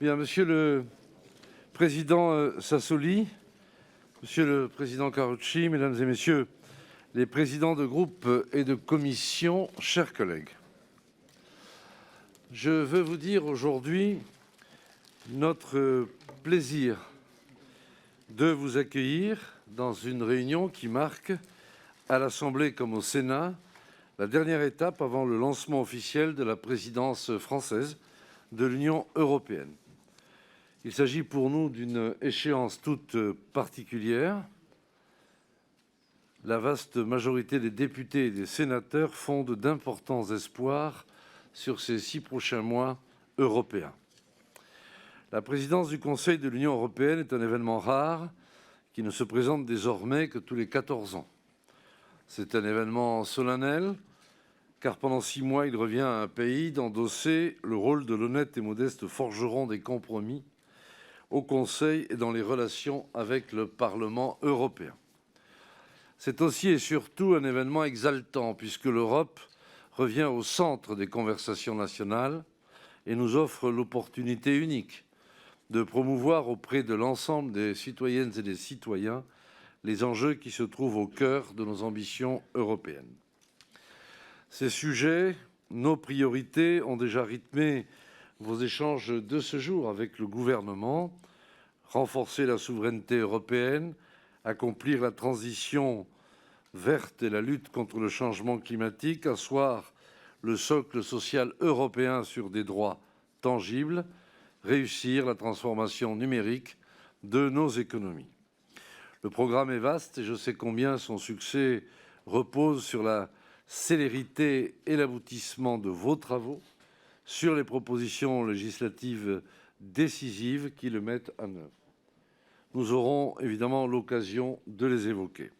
Bien, Monsieur le Président Sassoli, Monsieur le Président Carucci, Mesdames et Messieurs les présidents de groupe et de commission, chers collègues, je veux vous dire aujourd'hui notre plaisir de vous accueillir dans une réunion qui marque, à l'Assemblée comme au Sénat, la dernière étape avant le lancement officiel de la présidence française de l'Union européenne. Il s'agit pour nous d'une échéance toute particulière. La vaste majorité des députés et des sénateurs fondent d'importants espoirs sur ces 6 prochains mois européens. La présidence du Conseil de l'Union européenne est un événement rare qui ne se présente désormais que tous les 14 ans. C'est un événement solennel, car pendant 6 mois, il revient à un pays d'endosser le rôle de l'honnête et modeste forgeron des compromis au Conseil et dans les relations avec le Parlement européen. C'est aussi et surtout un événement exaltant, puisque l'Europe revient au centre des conversations nationales et nous offre l'opportunité unique de promouvoir auprès de l'ensemble des citoyennes et des citoyens les enjeux qui se trouvent au cœur de nos ambitions européennes. Ces sujets, nos priorités, ont déjà rythmé vos échanges de ce jour avec le gouvernement: renforcer la souveraineté européenne, accomplir la transition verte et la lutte contre le changement climatique, asseoir le socle social européen sur des droits tangibles, réussir la transformation numérique de nos économies. Le programme est vaste et je sais combien son succès repose sur la célérité et l'aboutissement de vos travaux, sur les propositions législatives décisives qui le mettent en œuvre. Nous aurons évidemment l'occasion de les évoquer.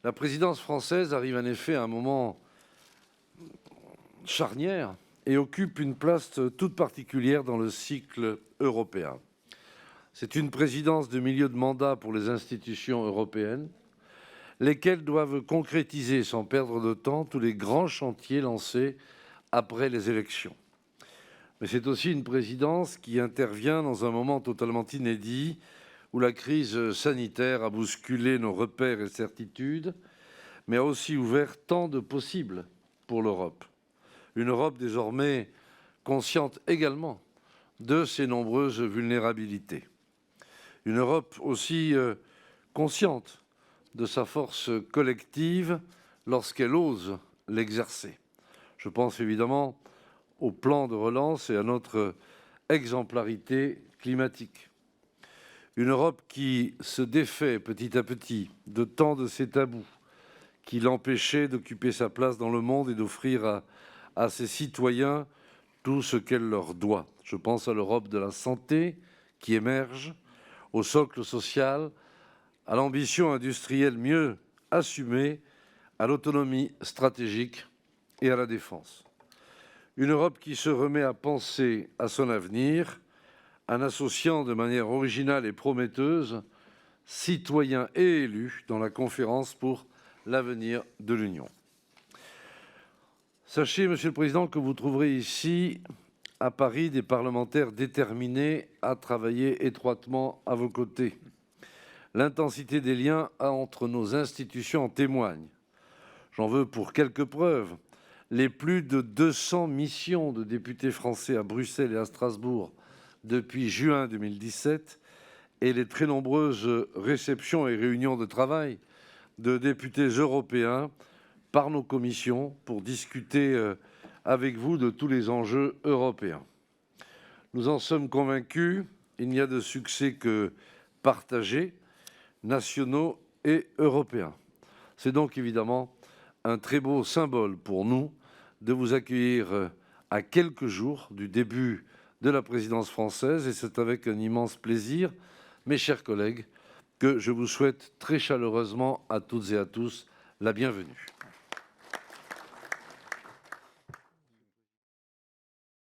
La présidence française arrive en effet à un moment charnière et occupe une place toute particulière dans le cycle européen. C'est une présidence de milieu de mandat pour les institutions européennes, lesquelles doivent concrétiser sans perdre de temps tous les grands chantiers lancés après les élections. Mais c'est aussi une présidence qui intervient dans un moment totalement inédit où la crise sanitaire a bousculé nos repères et certitudes, mais a aussi ouvert tant de possibles pour l'Europe. Une Europe désormais consciente également de ses nombreuses vulnérabilités. Une Europe aussi consciente de sa force collective lorsqu'elle ose l'exercer. Je pense évidemment au plan de relance et à notre exemplarité climatique. Une Europe qui se défait petit à petit de tant de ses tabous qui l'empêchaient d'occuper sa place dans le monde et d'offrir à ses citoyens tout ce qu'elle leur doit. Je pense à l'Europe de la santé qui émerge, au socle social, à l'ambition industrielle mieux assumée, à l'autonomie stratégique et à la défense. Une Europe qui se remet à penser à son avenir en associant de manière originale et prometteuse citoyens et élus dans la conférence pour l'avenir de l'Union. Sachez, Monsieur le Président, que vous trouverez ici, à Paris, des parlementaires déterminés à travailler étroitement à vos côtés. L'intensité des liens entre nos institutions en témoigne. J'en veux pour quelques preuves. Les plus de 200 missions de députés français à Bruxelles et à Strasbourg depuis juin 2017 et les très nombreuses réceptions et réunions de travail de députés européens par nos commissions pour discuter avec vous de tous les enjeux européens. Nous en sommes convaincus, il n'y a de succès que partagés, nationaux et européens. C'est donc évidemment un très beau symbole pour nous de vous accueillir à quelques jours du début de la présidence française, et c'est avec un immense plaisir, mes chers collègues, que je vous souhaite très chaleureusement à toutes et à tous la bienvenue.